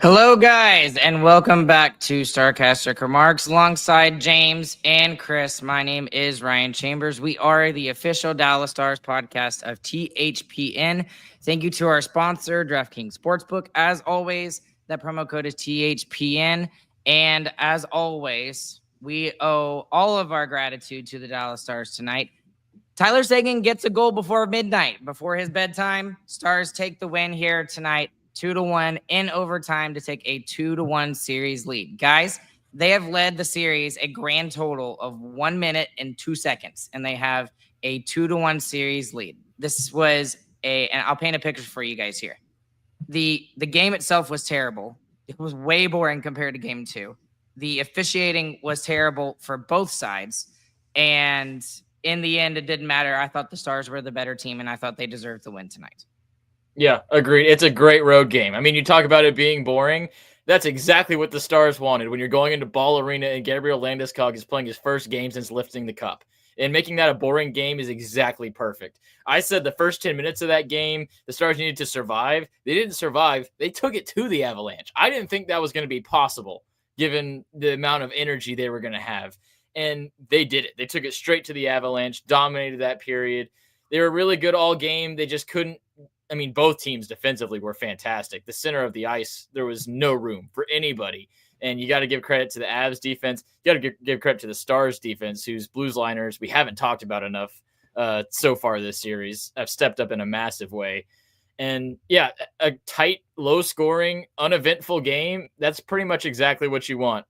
Hello, guys, and welcome back to Starcaster Remarks alongside James and Chris. My name is Ryan Chambers. We are the official Dallas Stars podcast of THPN. Thank you to our sponsor, DraftKings Sportsbook. As always, that promo code is THPN. And as always, we owe all of our gratitude to the Dallas Stars tonight. Tyler Seguin gets a goal before midnight, before his bedtime. Stars take the win here tonight. 2-1 in overtime to take a 2-1 series lead. Guys, they have led the series a grand total of 1 minute and 2 seconds, and they have a 2-1 series lead. This was and I'll paint a picture for you guys here. The game itself was terrible. It was way boring compared to game 2. The officiating was terrible for both sides, and in the end, it didn't matter. I thought the Stars were the better team, and I thought they deserved the win tonight. Yeah, agreed. It's a great road game. I mean, you talk about it being boring. That's exactly what the Stars wanted when you're going into Ball Arena and Gabriel Landeskog is playing his first game since lifting the cup. And making that a boring game is exactly perfect. I said the first 10 minutes of that game, the Stars needed to survive. They didn't survive. They took it to the Avalanche. I didn't think that was going to be possible given the amount of energy they were going to have. And they did it. They took it straight to the Avalanche, dominated that period. They were really good all game. They just couldn't. I mean, both teams defensively were fantastic. The center of the ice, there was no room for anybody. And you got to give credit to the Avs defense. You got to give credit to the Stars defense, whose Blues liners we haven't talked about enough so far this series have stepped up in a massive way. And yeah, a tight, low scoring, uneventful game. That's pretty much exactly what you want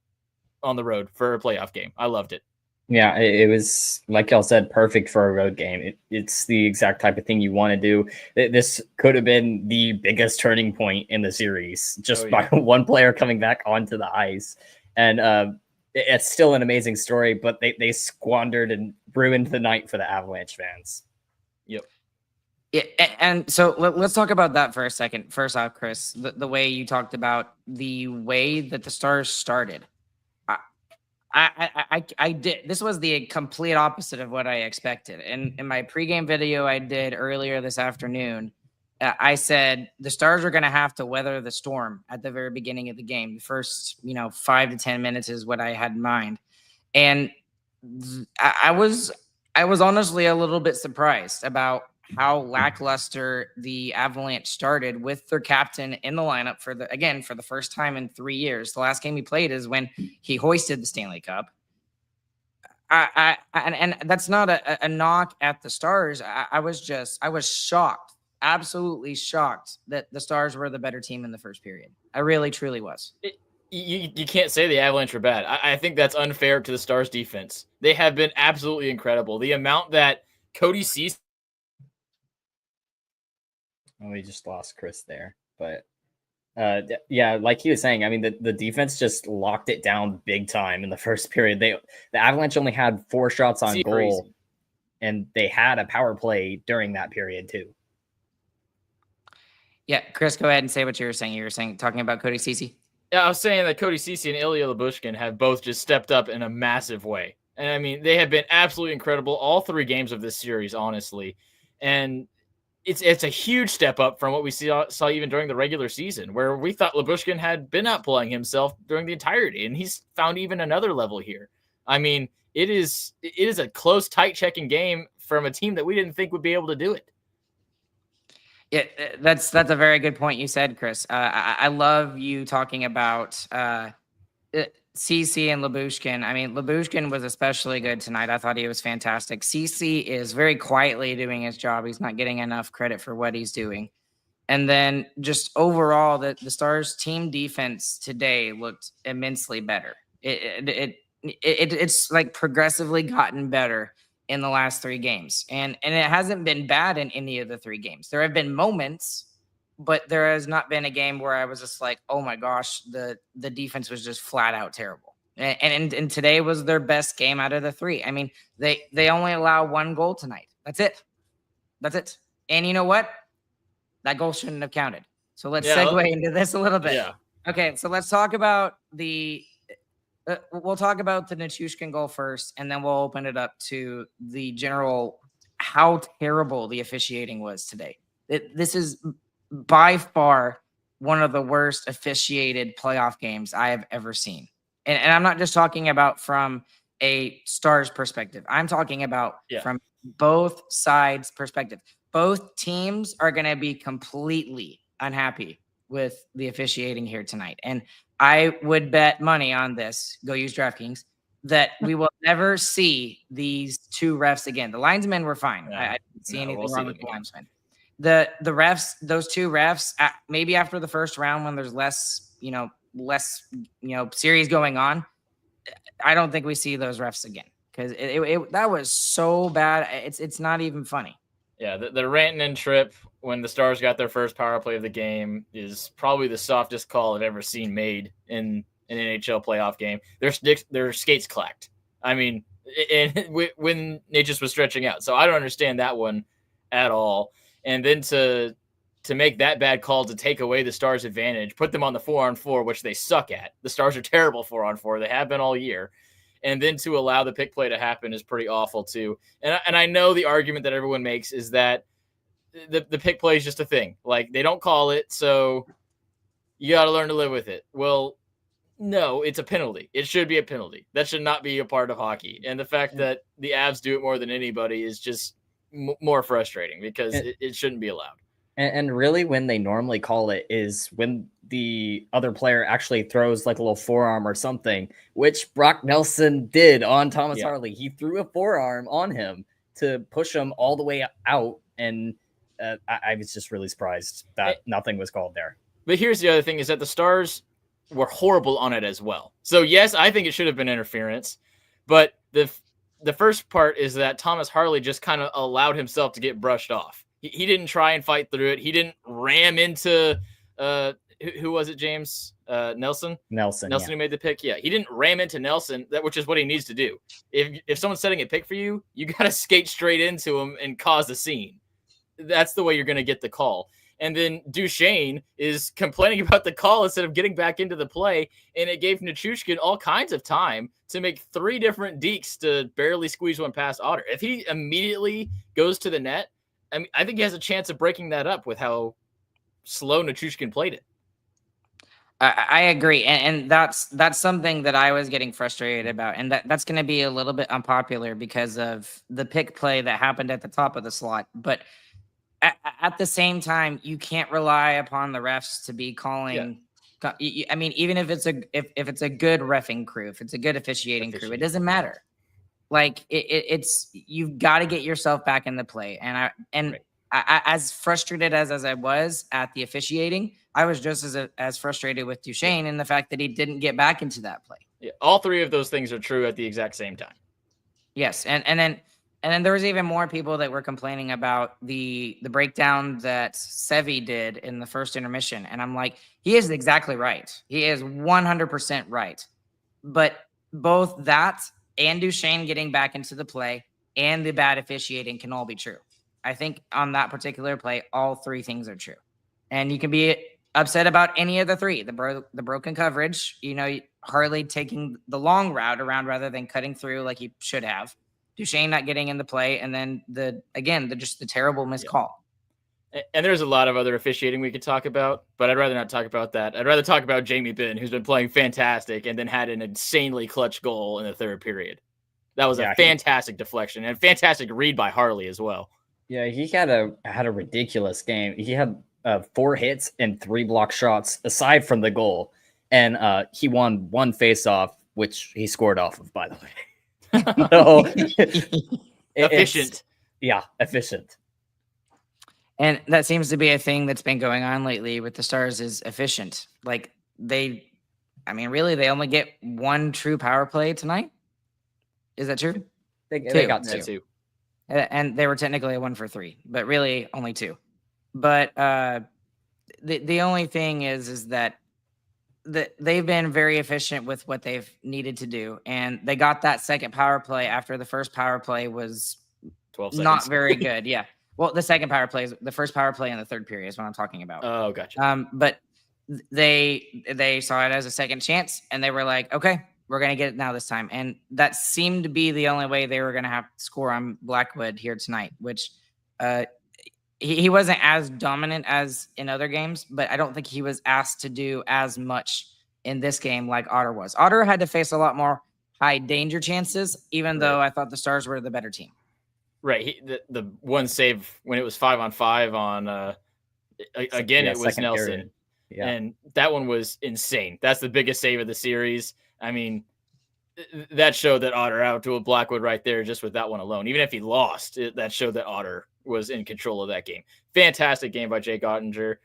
on the road for a playoff game. I loved it. Yeah, it was, like y'all said, perfect for a road game. It's the exact type of thing you want to do. This could have been the biggest turning point in the series, just by one player coming back onto the ice. And it's still an amazing story, but they squandered and ruined the night for the Avalanche fans. Yep. Yeah, and so let's talk about that for a second. First off, Chris, the way you talked about the way that the Stars started. I did. This was the complete opposite of what I expected. And in my pregame video I did earlier this afternoon, I said the Stars are going to have to weather the storm at the very beginning of the game. The first, 5 to 10 minutes is what I had in mind. And I was honestly a little bit surprised about how lackluster the Avalanche started with their captain in the lineup for the first time in 3 years. The last game he played is when he hoisted the Stanley Cup. And that's not a knock at the Stars. I was shocked, absolutely shocked that the Stars were the better team in the first period. I really, truly was. You can't say the Avalanche are bad. I think that's unfair to the Stars defense. They have been absolutely incredible. The amount that Cody Ceci. We just lost Chris there, but yeah, like he was saying, I mean, the defense just locked it down big time in the first period. The Avalanche only had 4 shots on goal, and they had a power play during that period too. Yeah, Chris, go ahead and say what you were saying. You were talking about Cody Ceci. Yeah, I was saying that Cody Ceci and Ilya Lyubushkin have both just stepped up in a massive way. And I mean, they have been absolutely incredible all 3 games of this series, honestly. And it's a huge step up from what we saw even during the regular season, where we thought Lyubushkin had been outplaying himself during the entirety, and he's found even another level here. I mean, it is a close, tight checking game from a team that we didn't think would be able to do it. Yeah, that's a very good point you said, Chris. I love you talking about Ceci and Lyubushkin. I mean, Lyubushkin was especially good tonight. I thought he was fantastic. Ceci is very quietly doing his job. He's not getting enough credit for what he's doing. And then just overall, the Stars team defense today looked immensely better. It's like progressively gotten better in the last 3 games. And it hasn't been bad in any of the 3 games. There have been moments, but there has not been a game where I was just like, oh my gosh, the defense was just flat out terrible. And today was their best game out of the 3. I mean, they only allow 1 goal tonight. That's it. And you know what? That goal shouldn't have counted. So let's segue into this a little bit. Yeah. Okay, so let's talk about we'll talk about the Nichushkin goal first, and then we'll open it up to the general how terrible the officiating was today. This is by far one of the worst officiated playoff games I have ever seen. And I'm not just talking about from a Stars perspective. I'm talking about from both sides perspective. Both teams are going to be completely unhappy with the officiating here tonight. And I would bet money on this, go use DraftKings, that we will never see these two refs again. The linesmen were fine. I didn't see anything wrong with the linesmen. The refs, those two refs, maybe after the first round when there's less series going on, I don't think we see those refs again because that was so bad. It's not even funny. Yeah, the Rantanen trip when the Stars got their first power play of the game is probably the softest call I've ever seen made in an NHL playoff game. Their skates clacked. I mean, when Natchez was stretching out. So I don't understand that one at all. And then to make that bad call to take away the Stars' advantage, put them on the 4-on-4, which they suck at. The Stars are terrible 4-on-4. They have been all year. And then to allow the pick play to happen is pretty awful too. And I know the argument that everyone makes is that the pick play is just a thing. Like, they don't call it, so you got to learn to live with it. Well, no, it's a penalty. It should be a penalty. That should not be a part of hockey. And the fact that the Avs do it more than anybody is just more frustrating because it shouldn't be allowed. And really, when they normally call it is when the other player actually throws like a little forearm or something, which Brock Nelson did on Thomas Harley. He threw a forearm on him to push him all the way out. And I was just really surprised that nothing was called there. But here's the other thing is that the Stars were horrible on it as well. So, yes, I think it should have been interference. But the first part is that Thomas Harley just kind of allowed himself to get brushed off. He didn't try and fight through it. He didn't ram into who was it, James? Nelson who made the pick. Yeah, he didn't ram into Nelson, which is what he needs to do. If someone's setting a pick for you, you got to skate straight into him and cause a scene. That's the way you're going to get the call. And then Duchesne is complaining about the call instead of getting back into the play, and it gave Nichushkin all kinds of time to make 3 different dekes to barely squeeze one past Otter. If he immediately goes to the net, I mean, I think he has a chance of breaking that up with how slow Nichushkin played it. I agree. And that's something that I was getting frustrated about. And that's going to be a little bit unpopular because of the pick play that happened at the top of the slot. But at the same time, you can't rely upon the refs to be calling. Yeah. I mean, even if it's a good reffing crew, if it's a good officiating crew, it doesn't matter. Like it's you've got to get yourself back in the play. And I as frustrated as I was at the officiating, I was just as frustrated with Duchesne in the fact that he didn't get back into that play. Yeah, all 3 of those things are true at the exact same time. Yes, and then there was even more people that were complaining about the breakdown that Sevi did in the first intermission, and I'm like, he is exactly right. He is 100% right. But both that and Duchesne getting back into the play and the bad officiating can all be true. I think on that particular play, all 3 things are true. And you can be upset about any of the 3. The broken coverage, Harley taking the long route around rather than cutting through like he should have. Duchesne not getting in the play, and then the terrible missed call. And there's a lot of other officiating we could talk about, but I'd rather not talk about that. I'd rather talk about Jamie Benn, who's been playing fantastic and then had an insanely clutch goal in the 3rd period. That was a fantastic deflection and fantastic read by Harley as well. Yeah, he had a ridiculous game. He had 4 hits and 3 block shots aside from the goal, and he won 1 face-off, which he scored off of, by the way. So, efficient. Efficient. And that seems to be a thing that's been going on lately with the Stars is efficient. Like they only get 1 true power play tonight. Is that true? They got 2. And they were technically a 1 for 3, but really only 2. But the only thing is that they've been very efficient with what they've needed to do, and they got that second power play after the first power play was 12 seconds. Not very good. Yeah. Well, the second power play, the first power play in the 3rd period is what I'm talking about. Oh, gotcha. But they saw it as a second chance, and they were like, okay, we're going to get it now this time. And that seemed to be the only way they were going to have to score on Blackwood here tonight, which he wasn't as dominant as in other games, but I don't think he was asked to do as much in this game like Otter was. Otter had to face a lot more high danger chances, even though I thought the Stars were the better team. Right. The one save when it was 5-on-5 on again, it was Nelson. Period. Yeah. And that one was insane. That's the biggest save of the series. I mean, that showed that Otter out to a Blackwood right there just with that one alone. Even if he lost, that showed that Otter was in control of that game. Fantastic game by Jake Oettinger.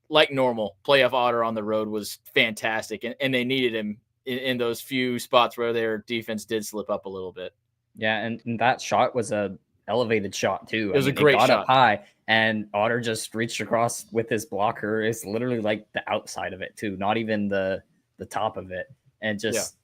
Like normal, Playoff Otter on the road was fantastic, and they needed him in those few spots where their defense did slip up a little bit. Yeah, and that shot was a elevated shot too. It was a great shot. Up high, and Otter just reached across with his blocker. It's literally like the outside of it too, not even the top of it, and just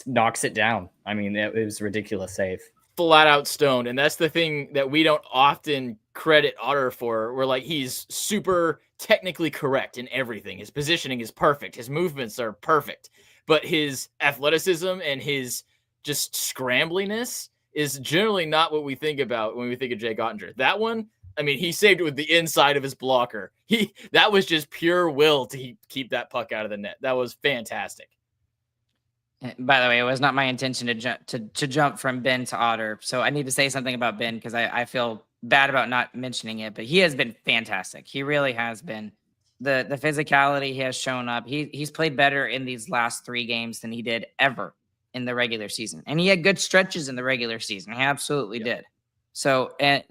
knocks it down. I mean, it was a ridiculous save. Flat out stoned, and that's the thing that we don't often credit Otter for. We're like, he's super technically correct in everything. His positioning is perfect. His movements are perfect, but his athleticism and his just scrambliness is generally not what we think about when we think of Jake Oettinger. That one, I mean, he saved it with the inside of his blocker. That was just pure will to keep that puck out of the net. That was fantastic. By the way, it was not my intention to jump from Ben to Otter. So I need to say something about Ben because I feel bad about not mentioning it, but he has been fantastic. He really has been. The physicality he has shown up. He's played better in these last 3 games than he did ever in the regular season. And he had good stretches in the regular season. He absolutely did. So, and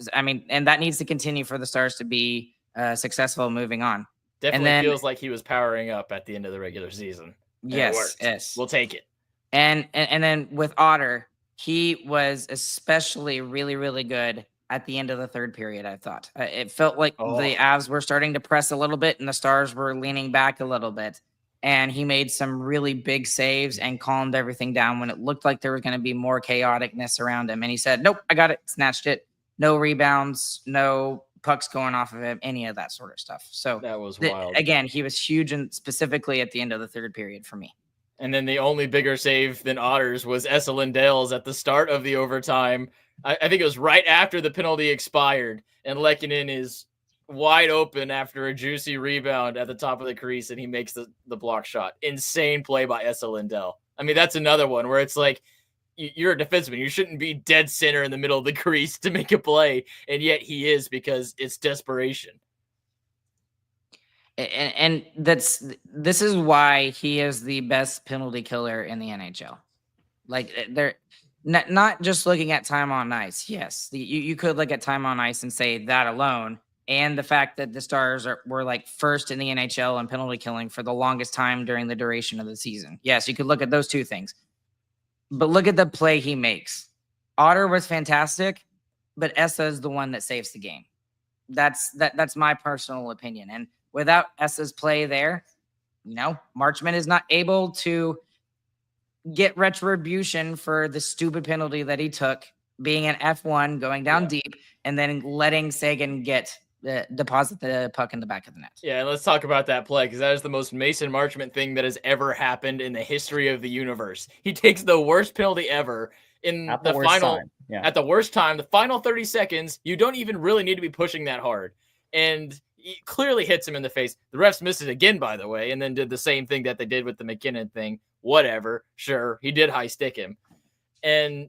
that needs to continue for the Stars to be successful moving on. Definitely feels like he was powering up at the end of the regular season. Yes. We'll take it. And then with Otter, he was especially really, really good at the end of the third period, I thought. It felt like the Avs were starting to press a little bit and the Stars were leaning back a little bit. And he made some really big saves and calmed everything down when it looked like there was going to be more chaoticness around him. And he said, nope, I got it, snatched it. No rebounds, no pucks going off of him, any of that sort of stuff. So that was wild. Again, he was huge, and specifically at the end of the third period for me. And then the only bigger save than Otter's was Esa Lindell's at the start of the overtime. I think it was right after the penalty expired, and Lehkonen is wide open after a juicy rebound at the top of the crease, and he makes the block shot. Insane play by Esa Lindell. I mean, that's another one where it's like, you're a defenseman. You shouldn't be dead center in the middle of the crease to make a play, and yet he is because it's desperation. And this is why he is the best penalty killer in the NHL. Like, they're not just looking at time on ice. Yes, you could look at time on ice and say that alone, and the fact that the Stars were like first in the NHL in penalty killing for the longest time during the duration of the season. Yes, you could look at those two things. But look at the play he makes. Otter was fantastic, but Esa is the one that saves the game. That's my personal opinion. And without Esa's play there, Marchment is not able to get retribution for the stupid penalty that he took, being an F1, going down deep, and then letting Seguin deposit the puck in the back of the net. Yeah, let's talk about that play, because that is the most Mason Marchment thing that has ever happened in the history of the universe. He takes the worst penalty ever in the final time. Yeah. At the worst time, the final 30 seconds. You don't even really need to be pushing that hard, and he clearly hits him in the face. The refs missed it again, by the way, and then did the same thing that they did with the McKinnon thing. Whatever, sure, he did high stick him, and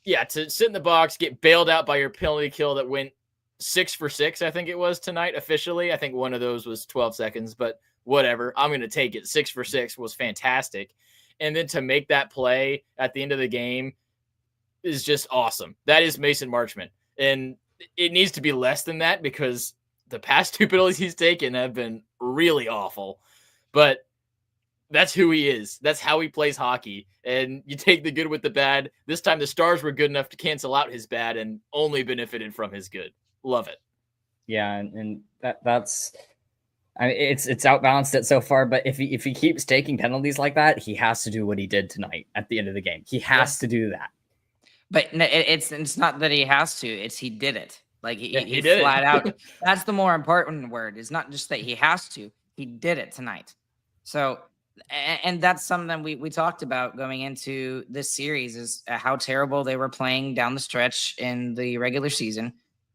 to sit in the box, get bailed out by your penalty kill that went 6 for 6, I think it was tonight officially. I think one of those was 12 seconds, but whatever. I'm going to take it. 6 for 6 was fantastic. And then to make that play at the end of the game is just awesome. That is Mason Marchment. And it needs to be less than that because the past 2 penalties he's taken have been really awful. But that's who he is. That's how he plays hockey. And you take the good with the bad. This time the Stars were good enough to cancel out his bad and only benefited from his good. Love it. Yeah, and that's it's outbalanced it so far, but if he keeps taking penalties like that, he has to do what he did tonight at the end of the game. He has to do that. But it's not that he has to, it's he did it. Like he did flat out. That's the more important word. It's not just that he has to. He did it tonight. So, and that's something we talked about going into this series is how terrible they were playing down the stretch in the regular season.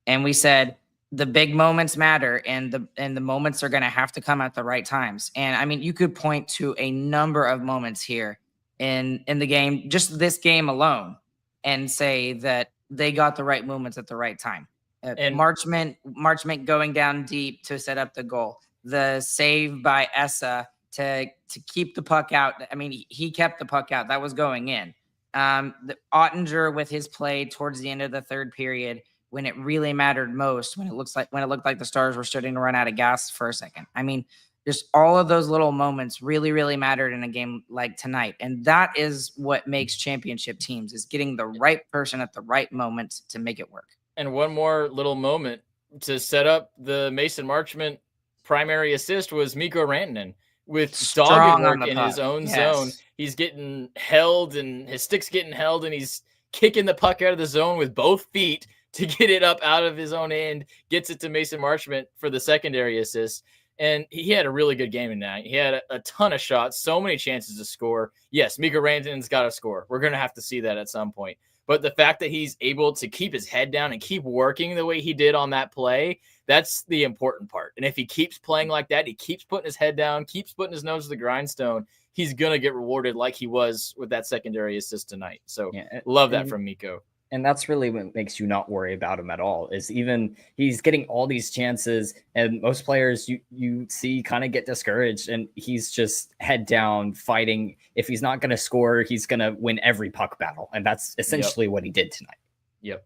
And we said, the big moments matter, and the moments are going to have to come at the right times. And I mean, you could point to a number of moments here in the game, just this game alone, and say that they got the right moments at the right time. And Marchment going down deep to set up the goal. The save by Esa to keep the puck out. I mean, he kept the puck out. That was going in. The Oettinger with his play towards the end of the third period, when it really mattered most, when it looked like the Stars were starting to run out of gas for a second. I mean, just all of those little moments really, really mattered in a game like tonight. And that is what makes championship teams, is getting the right person at the right moment to make it work. And one more little moment to set up the Mason Marchment primary assist was Mikko Rantanen with dogged work in his own zone. He's getting held, and his stick's getting held, and he's kicking the puck out of the zone with both feet to get it up out of his own end, gets it to Mason Marchment for the secondary assist. And he had a really good game tonight. He had a ton of shots, so many chances to score. Yes, Mikko Rantanen's got to score. We're going to have to see that at some point. But the fact that he's able to keep his head down and keep working the way he did on that play, that's the important part. And if he keeps playing like that, he keeps putting his head down, keeps putting his nose to the grindstone, he's going to get rewarded like he was with that secondary assist tonight. So love that from Mikko. And that's really what makes you not worry about him at all, is even he's getting all these chances, and most players you see kind of get discouraged, and he's just head down fighting. If he's not going to score, he's going to win every puck battle. And that's essentially what he did tonight. Yep.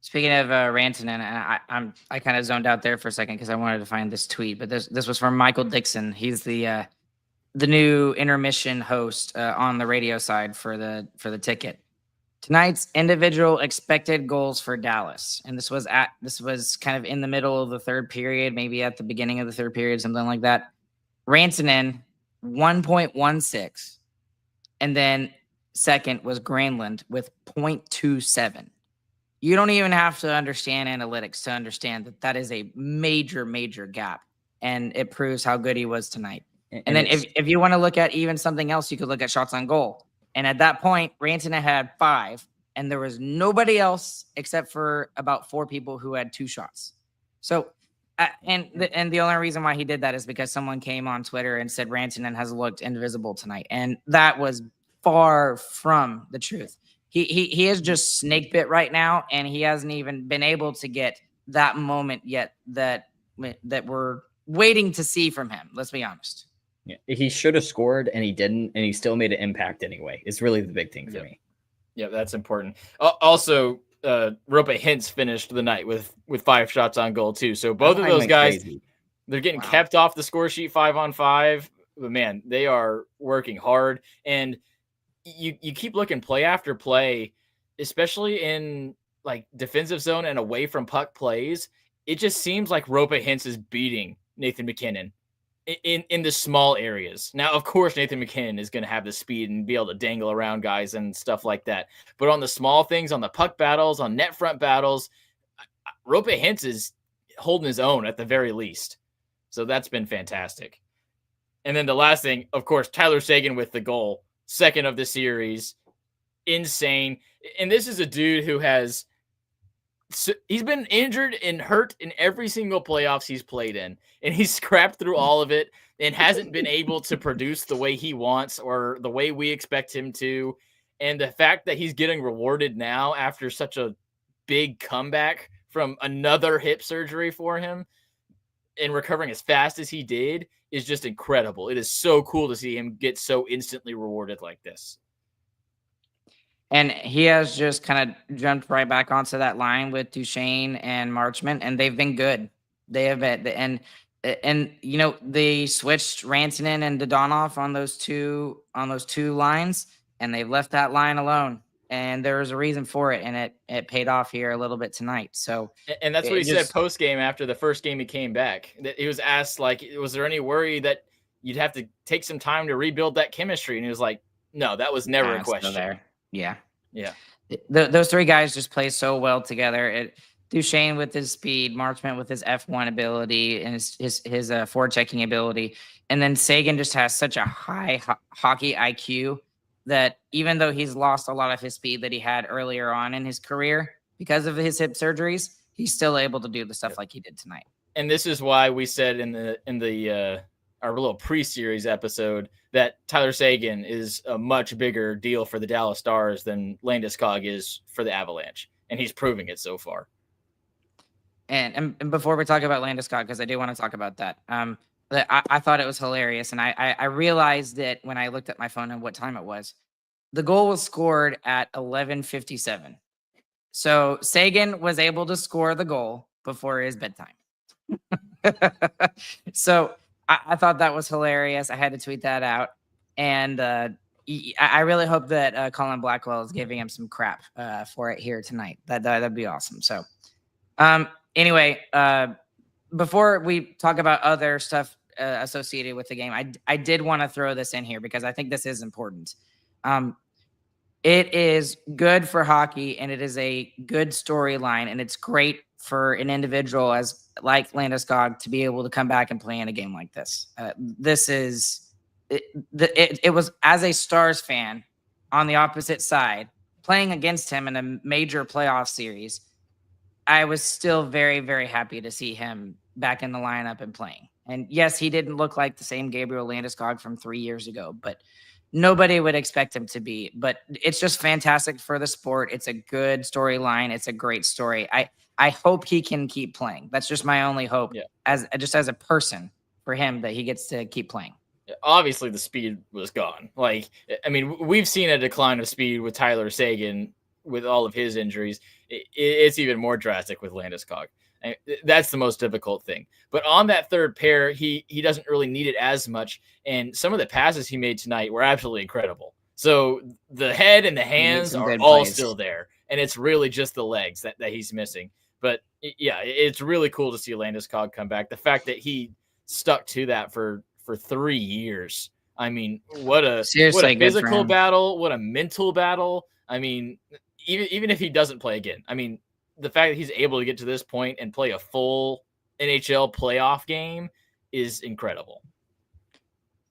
Speaking of Rantanen, and I kind of zoned out there for a second because I wanted to find this tweet, but this was from Michael Dixon. He's the new intermission host on the radio side for the ticket. Tonight's individual expected goals for Dallas, and this was kind of in the middle of the third period, maybe at the beginning of the third period, something like that. Rantanen 1.16, and then second was Granlund with 0.27. You don't even have to understand analytics to understand that is a major, major gap, and it proves how good he was tonight. And then if you want to look at even something else, you could look at shots on goal. And at that point, Rantanen had 5, and there was nobody else except for about 4 people who had 2 shots. So, and the only reason why he did that is because someone came on Twitter and said Rantanen has looked invisible tonight, and that was far from the truth. He is just snake bit right now, and he hasn't even been able to get that moment yet that we're waiting to see from him. Let's be honest. Yeah, he should have scored, and he didn't, and he still made an impact anyway. It's really the big thing for me. Yeah, that's important. Also, Roope Hintz finished the night with 5 shots on goal too. So both of those guys, they're getting kept off the score sheet 5-on-5. But man, they are working hard, and you keep looking play after play, especially in like defensive zone and away from puck plays. It just seems like Roope Hintz is beating Nathan MacKinnon in the small areas. Now, of course, Nathan MacKinnon is going to have the speed and be able to dangle around guys and stuff like that. But on the small things, on the puck battles, on net front battles, Roope Hintz is holding his own at the very least. So that's been fantastic. And then the last thing, of course, Tyler Seguin with the goal, second of the series. Insane. And this is a dude who he's been injured and hurt in every single playoffs he's played in, and he's scrapped through all of it and hasn't been able to produce the way he wants or the way we expect him to. And the fact that he's getting rewarded now after such a big comeback from another hip surgery for him and recovering as fast as he did is just incredible. It is so cool to see him get so instantly rewarded like this. And he has just kind of jumped right back onto that line with Duchesne and Marchment, and they've been good. They have been, and you know, they switched Rantanen and Dodonov on those two lines, and they've left that line alone. And there was a reason for it, and it paid off here a little bit tonight. So, and that's what he said post game after the first game he came back. He was asked, like, was there any worry that you'd have to take some time to rebuild that chemistry? And he was like, no, that was never a question. There. Yeah. Those 3 guys just play so well together. Duchesne with his speed, Marchment with his F1 ability and his forechecking ability, and then Seguin just has such a high hockey IQ that even though he's lost a lot of his speed that he had earlier on in his career because of his hip surgeries, he's still able to do the stuff like he did tonight. And this is why we said in the our little pre-series episode that Tyler Seguin is a much bigger deal for the Dallas Stars than Landeskog is for the Avalanche, and he's proving it so far. And before we talk about Landeskog, because I do want to talk about that, I thought it was hilarious, and I realized it when I looked at my phone and what time it was. The goal was scored at 11:57, so Seguin was able to score the goal before his bedtime. So I thought that was hilarious. I had to tweet that out, and I really hope that Colin Blackwell is giving him some crap for it here tonight. That'd be awesome. So, anyway, before we talk about other stuff associated with the game, I did want to throw this in here because I think this is important. It is good for hockey, and it is a good storyline, and it's great for an individual like Landeskog to be able to come back and play in a game like this. It was, as a Stars fan on the opposite side, playing against him in a major playoff series, I was still very, very happy to see him back in the lineup and playing. And yes, he didn't look like the same Gabriel Landeskog from 3 years ago, but nobody would expect him to be. But it's just fantastic for the sport. It's a good storyline. It's a great story. I hope he can keep playing. That's just my only hope as a person for him, that he gets to keep playing. Obviously, the speed was gone. Like, I mean, we've seen a decline of speed with Tyler Seguin with all of his injuries. It's even more drastic with Landeskog. That's the most difficult thing. But on that third pair, he doesn't really need it as much. And some of the passes he made tonight were absolutely incredible. So the head and the hands are all still there. And it's really just the legs that he's missing. But yeah, it's really cool to see Landeskog come back. The fact that he stuck to that for 3 years. I mean, what a physical battle, what a mental battle. I mean, even if he doesn't play again, I mean, the fact that he's able to get to this point and play a full NHL playoff game is incredible.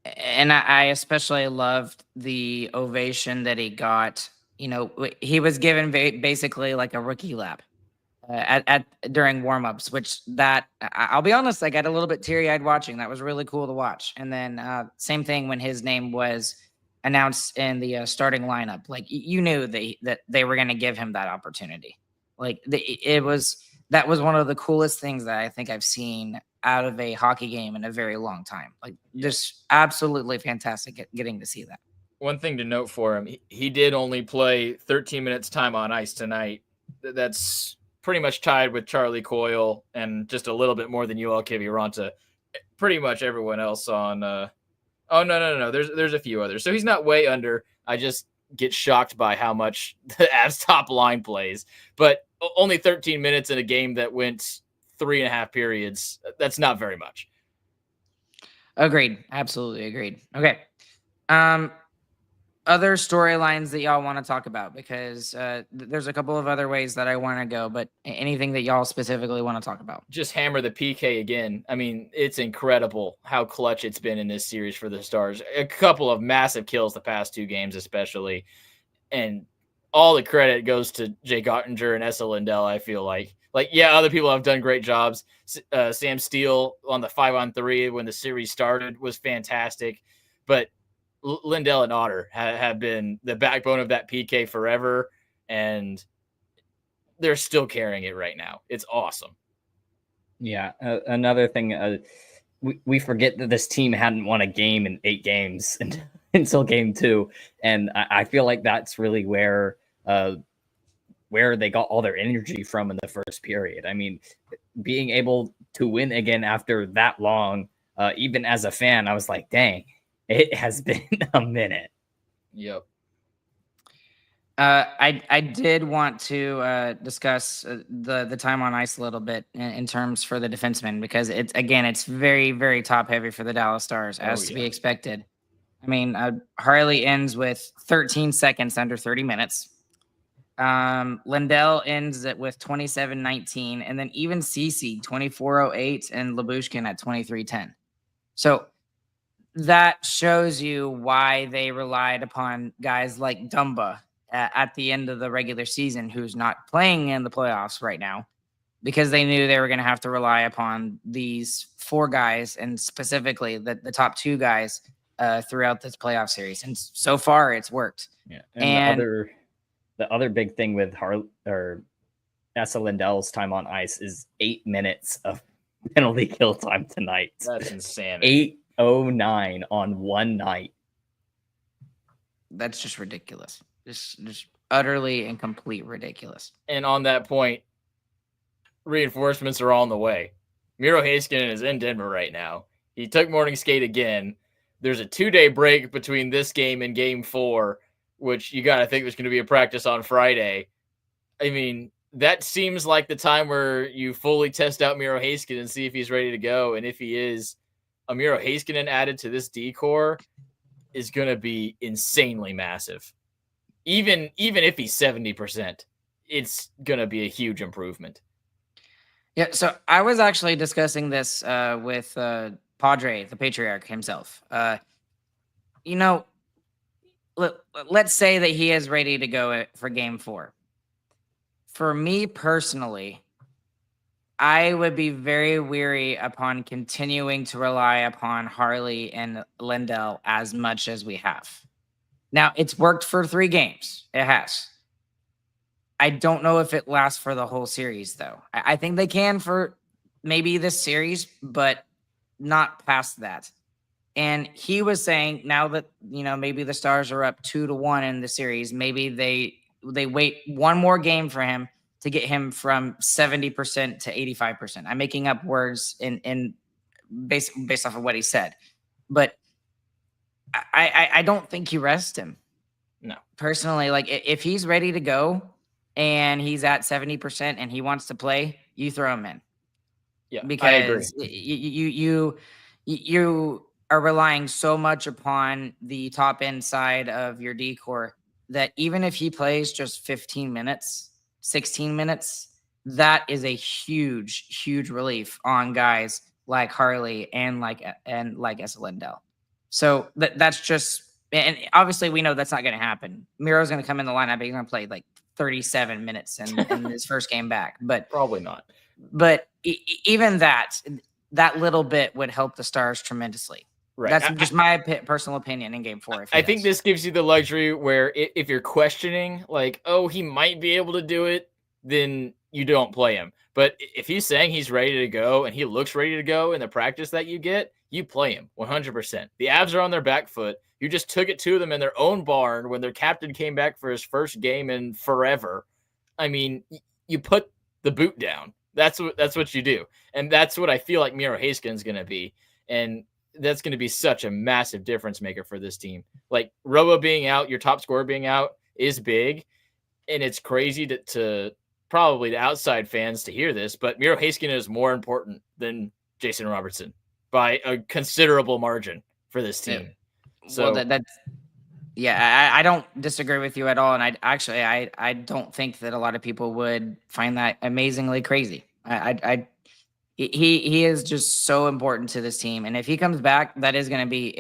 And I especially loved the ovation that he got. You know, he was given basically like a rookie lap during warmups, which I'll be honest, I got a little bit teary-eyed watching. That was really cool to watch. And then same thing when his name was announced in the starting lineup. Like, you knew that they were going to give him that opportunity. Like, that was one of the coolest things that I think I've seen out of a hockey game in a very long time. Like, just absolutely fantastic getting to see that. One thing to note for him, he did only play 13 minutes time on ice tonight. That's pretty much tied with Charlie Coyle and just a little bit more than Yoel Kiviranta. Pretty much everyone else on oh no. There's a few others. So he's not way under. I just get shocked by how much the Avs top line plays. But only 13 minutes in a game that went 3.5 periods. That's not very much. Agreed. Absolutely agreed. Okay. Other storylines that y'all want to talk about, because there's a couple of other ways that I want to go, but anything that y'all specifically want to talk about? Just hammer the PK again. I mean, it's incredible how clutch it's been in this series for the Stars. A couple of massive kills the past 2 games, especially. And all the credit goes to Jake Oettinger and Esa Lindell, I feel like. Like, yeah, other people have done great jobs. Sam Steele on the 5-on-3 when the series started was fantastic. But Lindell and Otter have been the backbone of that PK forever, and they're still carrying it right now. It's awesome. Yeah. Another thing, we forget that this team hadn't won a game in 8 games until game 2. And I feel like that's really where they got all their energy from in the first period. I mean, being able to win again after that long, even as a fan, I was like, dang, it has been a minute. Yep. I did want to discuss the time on ice a little bit in terms for the defensemen, because it's very, very top heavy for the Dallas Stars, as to be expected. I mean, Harley ends with 13 seconds under 30 minutes. Lindell ends it with 27:19, and then even Ceci 24:08 and Lyubushkin at 23:10. So that shows you why they relied upon guys like Dumba at the end of the regular season, who's not playing in the playoffs right now, because they knew they were going to have to rely upon these 4 guys, and specifically the top 2 guys throughout this playoff series. And so far it's worked. Yeah. And the other big thing with Esa Lindell's time on ice is 8 minutes of penalty kill time tonight. That's insanity. 8:09 on one night. That's just ridiculous. Just utterly and complete ridiculous. And on that point, reinforcements are on the way. Miro Heiskanen is in Denver right now. He took morning skate again. There's a 2-day break between this game and game 4, which you got to think there's going to be a practice on Friday. I mean, that seems like the time where you fully test out Miro Heiskanen and see if he's ready to go. And if he is, a Miro Heiskanen added to this D-core is going to be insanely massive. Even if he's 70%, it's going to be a huge improvement. Yeah, so I was actually discussing this with Padre, the patriarch himself. Let's say that he is ready to go for game 4. For me personally, I would be very weary upon continuing to rely upon Harley and Lindell as much as we have. Now, it's worked for 3 games. It has. I don't know if it lasts for the whole series, though. I think they can for maybe this series, but not past that. And he was saying now that, maybe the Stars are up 2-1 in the series, maybe they wait one more game for him to get him from 70% to 85%. I'm making up words in based off of what he said. But I don't think you rest him. No. Personally, like if he's ready to go and he's at 70% and he wants to play, you throw him in. Yeah, because you are relying so much upon the top end side of your D-core that even if he plays just 15 minutes, 16 minutes, that is a huge relief on guys like Harley and like Esa Lindell. So that's just, and obviously we know that's not going to happen. Miro's going to come in the lineup. He's going to play like 37 minutes in his first game back, but probably not. But even that little bit would help the Stars tremendously. Right. That's just my personal opinion in game 4. I think this gives you the luxury where if you're questioning, like, oh, he might be able to do it, then you don't play him. But if he's saying he's ready to go and he looks ready to go in the practice that you get, you play him 100%. The Avs are on their back foot. You just took it to them in their own barn when their captain came back for his first game in forever. I mean, you put the boot down. That's what you do. And that's what I feel like Miro Heiskanen is going to be. And that's going to be such a massive difference maker for this team. Like Robo being out, your top scorer being out is big. And it's crazy to probably the outside fans to hear this, but Miro Heiskanen is more important than Jason Robertson by a considerable margin for this team. Yeah. So I don't disagree with you at all. And I don't think that a lot of people would find that amazingly crazy. He is just so important to this team. And if he comes back, that is going to be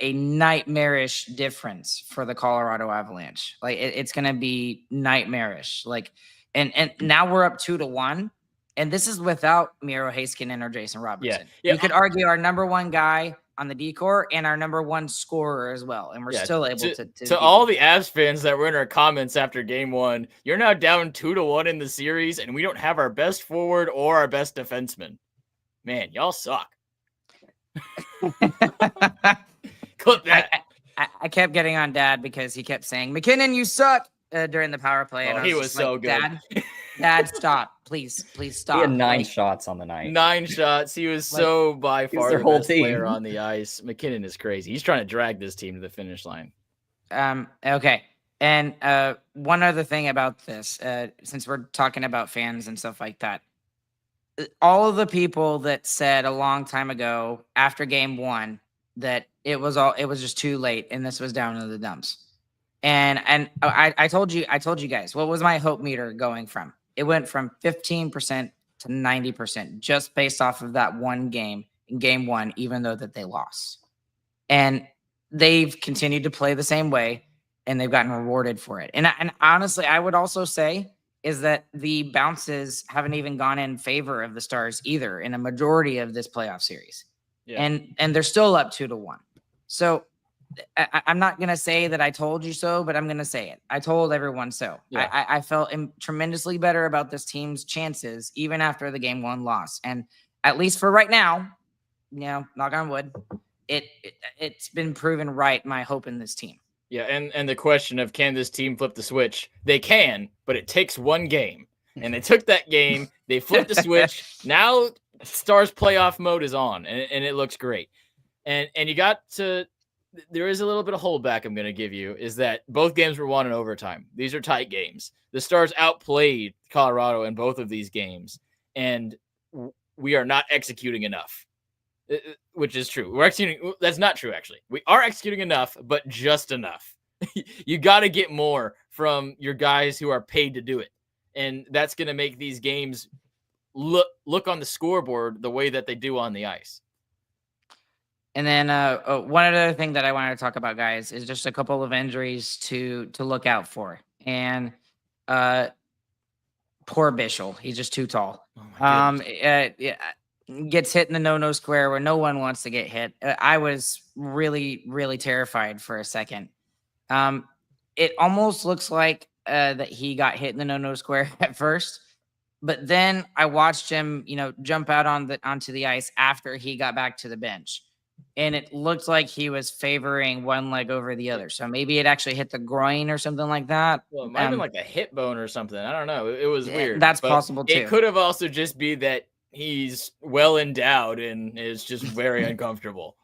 a nightmarish difference for the Colorado Avalanche. Like it's going to be nightmarish. Like, and now we're up 2-1, and this is without Miro Heiskanen or Jason Robertson. Yeah. You could argue our number 1 guy on the D-core and our number 1 scorer as well. And we're still able to all the Avs fans that were in our comments after game 1, you're now down 2-1 in the series, and we don't have our best forward or our best defenseman. Man, y'all suck. Clip that. I kept getting on Dad because he kept saying, McKinnon, you suck during the power play. And he was so like, good. Dad, stop. Please stop. He had 9 shots on the night. 9 shots. He was so by far the best player on the ice. McKinnon is crazy. He's trying to drag this team to the finish line. Okay. And one other thing about this, since we're talking about fans and stuff like that, all of the people that said a long time ago after game 1 that it was just too late and this was down in the dumps. And I told you guys, what was my hope meter going from? It went from 15% to 90% just based off of that one game in game 1, even though that they lost. And they've continued to play the same way and they've gotten rewarded for it. And honestly, I would also say is that the bounces haven't even gone in favor of the Stars either in a majority of this playoff series. Yeah. And they're still up 2-1. So I'm not going to say that I told you so, but I'm going to say it. I told everyone so. Yeah. I felt tremendously better about this team's chances, even after the game 1 loss. And at least for right now, knock on wood, it's been proven right, my hope in this team. Yeah, and the question of can this team flip the switch? They can, but it takes one game. And they took that game, they flipped the switch. Now Stars playoff mode is on, and it looks great. And you got to – there is a little bit of holdback I'm going to give you, is that both games were won in overtime. These are tight games. The Stars outplayed Colorado in both of these games, and we are not executing enough. Which is true. We're executing. That's not true, actually. We are executing enough, but just enough. You got to get more from your guys who are paid to do it. And that's going to make these games look on the scoreboard the way that they do on the ice. And then one other thing that I wanted to talk about, guys, is just a couple of injuries to look out for. And poor Bischel. He's just too tall. Oh my yeah. Gets hit in the no square where no one wants to get hit. I was really, really terrified for a second. It almost looks like that he got hit in the no square at first, but then I watched him, jump out onto the ice after he got back to the bench, and it looked like he was favoring one leg over the other. So maybe it actually hit the groin or something like that. Well, it might have been like a hip bone or something. I don't know. It was weird. That's possible too. It could have also just be that he's well endowed and is just very uncomfortable.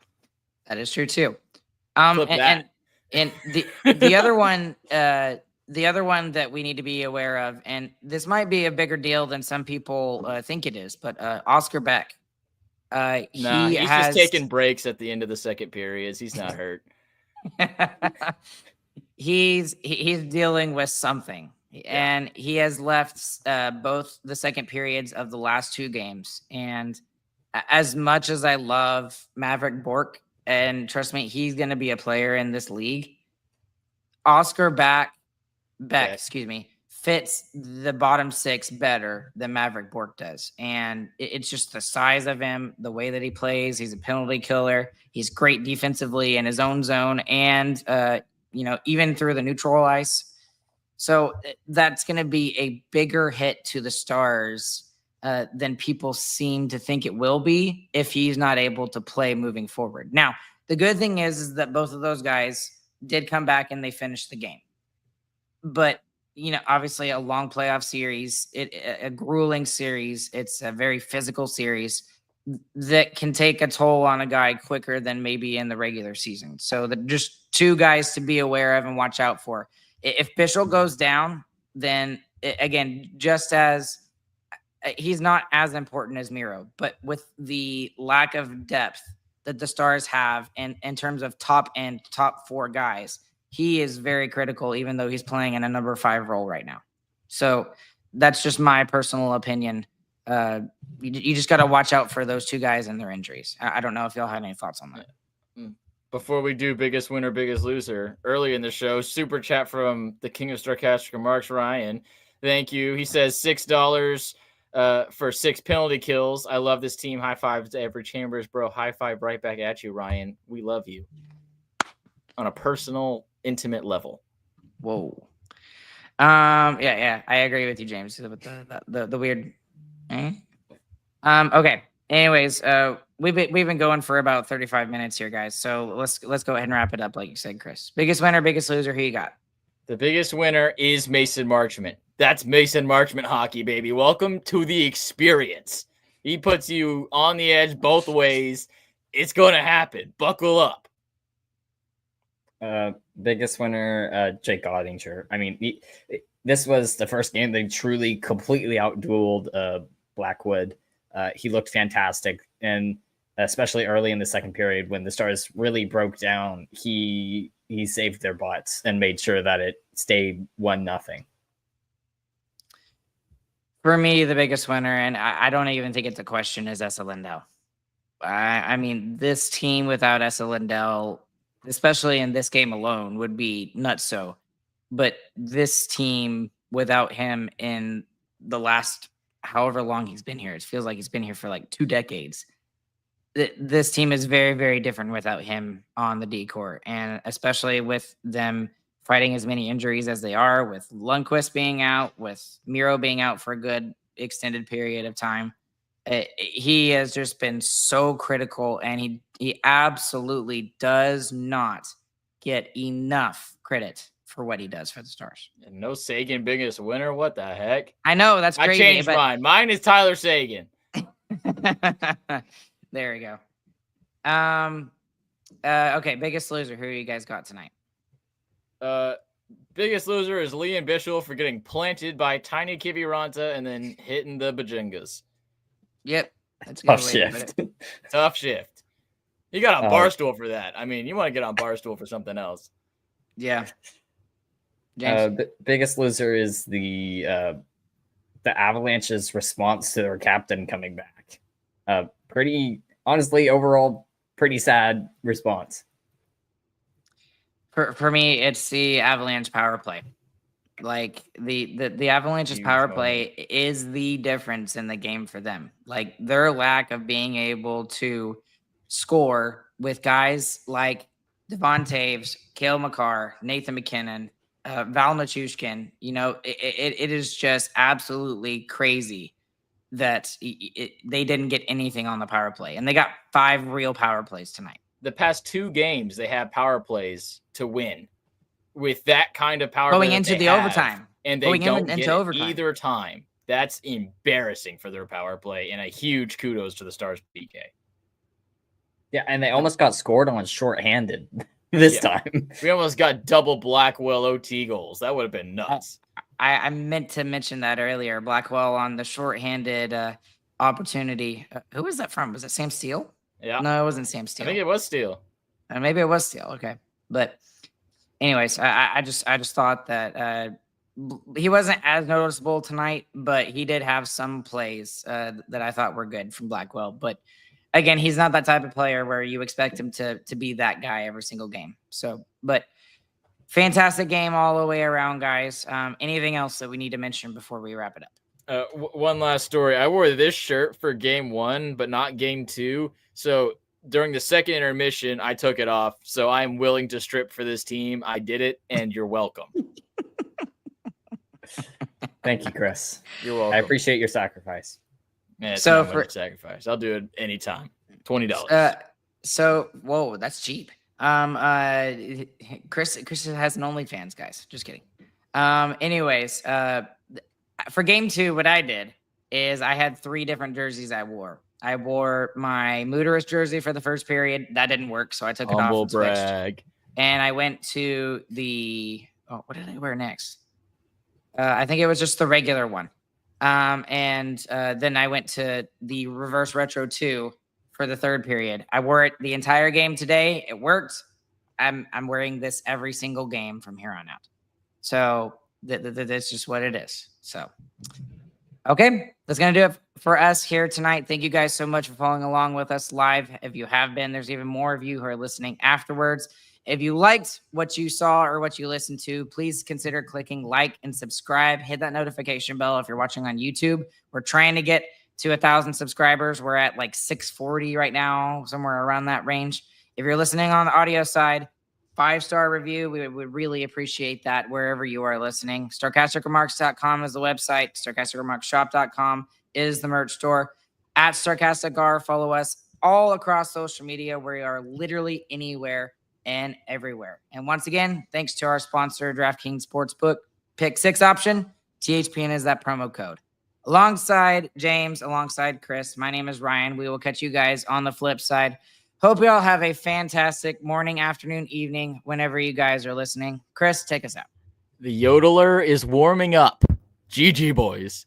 That is true too. Flip that. And the other one, the other one that we need to be aware of, and this might be a bigger deal than some people think it is, but Oscar Beck. He's just taking breaks at the end of the second periods. He's not hurt. He's dealing with something. And he has left both the second periods of the last 2 games. And as much as I love Maverick Bork, and trust me, he's going to be a player in this league, Oscar Beck, fits the bottom 6 better than Maverick Bork does. And it's just the size of him, the way that he plays. He's a penalty killer. He's great defensively in his own zone and, even through the neutral ice. So that's going to be a bigger hit to the Stars than people seem to think it will be if he's not able to play moving forward. Now, the good thing is that both of those guys did come back and they finished the game. But, obviously a long playoff series, a grueling series. It's a very physical series that can take a toll on a guy quicker than maybe in the regular season. So just 2 guys to be aware of and watch out for. If Bischel goes down, then again, just as he's not as important as Miro, but with the lack of depth that the Stars have in terms of top 4 guys, he is very critical, even though he's playing in a number 5 role right now. So that's just my personal opinion. You just got to watch out for those 2 guys and their injuries. I don't know if y'all had any thoughts on that. Before we do biggest winner, biggest loser, early in the show, super chat from the king of Starcastic Remarks, Ryan. Thank you. He says $6 for 6 penalty kills. I love this team. High fives to every Chambers, bro. High five right back at you, Ryan. We love you on a personal, intimate level. Whoa. Yeah, I agree with you, James. With the weird. Okay. Anyways, we've been going for about 35 minutes here, guys. So let's go ahead and wrap it up, like you said, Chris. Biggest winner, biggest loser. Who you got? The biggest winner is Mason Marchment. That's Mason Marchment hockey, baby. Welcome to the experience. He puts you on the edge both ways. It's going to happen. Buckle up. Biggest winner, Jake Oettinger. I mean, this was the first game they truly, completely outdueled Blackwood. He looked fantastic, and especially early in the second period when the Stars really broke down, he saved their butts and made sure that it stayed 1-0. For me, the biggest winner, and I don't even think it's a question, is Esa Lindell. I mean, this team without Esa Lindell, especially in this game alone, would be nutso. But this team without him in the last however long he's been here. It feels like he's been here for like 2 decades. This team is very, very different without him on the D court, and especially with them fighting as many injuries as they are, with Lundqvist being out, with Miro being out for a good extended period of time. He has just been so critical, and he absolutely does not get enough credit for what he does for the Stars. And no Seguin biggest winner. What the heck? I know, that's crazy. I changed mine. Mine is Tyler Seguin. There we go. Okay, biggest loser. Who you guys got tonight? Biggest loser is Liam Bishel for getting planted by Tiny Kiviranta and then hitting the Bajingas. Yep. That's a good Tough way to put shift. it. Tough shift. He got on Barstool for that. I mean, you want to get on Barstool for something else. Yeah. James? Biggest loser is the Avalanche's response to their captain coming back. Honestly, overall, pretty sad response. For me, it's the Avalanche power play. Like the Avalanche's Huge power moment. play is the difference in the game for them. Like their lack of being able to score with guys like Devon Taves, Cale Makar, Nathan McKinnon, Val Nichushkin, it is just absolutely crazy that they didn't get anything on the power play. And they got 5 real power plays tonight. The past 2 games, they have power plays to win. With that kind of power Going play into that they the have, overtime. and they Going don't into get it overtime. either time. That's embarrassing for their power play, and a huge kudos to the Stars PK. Yeah, and they almost got scored on shorthanded this time. We almost got double Blackwell OT goals. That would have been nuts. I meant to mention that earlier. Blackwell on the shorthanded opportunity. Who was that from? Was it Sam Steele? Yeah. No, it wasn't Sam Steele. I think it was Steele. Maybe it was Steele. Okay. But anyways, I just thought that he wasn't as noticeable tonight, but he did have some plays that I thought were good from Blackwell. But again, he's not that type of player where you expect him to be that guy every single game. So, but fantastic game all the way around, guys. Anything else that we need to mention before we wrap it up? One last story. I wore this shirt for game 1, but not game 2. So during the second intermission, I took it off. So I'm willing to strip for this team. I did it, and you're welcome. Thank you, Chris. You're welcome. I appreciate your sacrifice. Man, it's So not much sacrifice. I'll do it anytime. $20. Whoa, that's cheap. Chris has an OnlyFans, guys. Just kidding. Anyways, for game 2, what I did is I had 3 different jerseys I wore. I wore my Mooterist jersey for the first period. That didn't work, so I took it off. Humble brag. And I went to what did I wear next? I think it was just the regular one. And then I went to the reverse retro 2 for the third period. I wore it the entire game today. It worked. I'm wearing this every single game from here on out. So that's just what it is. So, okay, that's going to do it for us here tonight. Thank you guys so much for following along with us live. If you have been, there's even more of you who are listening afterwards. If you liked what you saw or what you listened to, please consider clicking like and subscribe. Hit that notification bell if you're watching on YouTube. We're trying to get to 1,000 subscribers. We're at like 640 right now, somewhere around that range. If you're listening on the audio side, 5-star review. We would really appreciate that wherever you are listening. StarcasticRemarks.com is the website. StarcasticRemarksShop.com is the merch store. At StarcasticR, follow us all across social media. We are literally anywhere and everywhere. And once again, thanks to our sponsor, DraftKings Sportsbook. Pick 6 option. THPN is that promo code. Alongside James, alongside Chris, my name is Ryan. We will catch you guys on the flip side. Hope you all have a fantastic morning, afternoon, evening, whenever you guys are listening. Chris, take us out. The yodeler is warming up. GG, boys.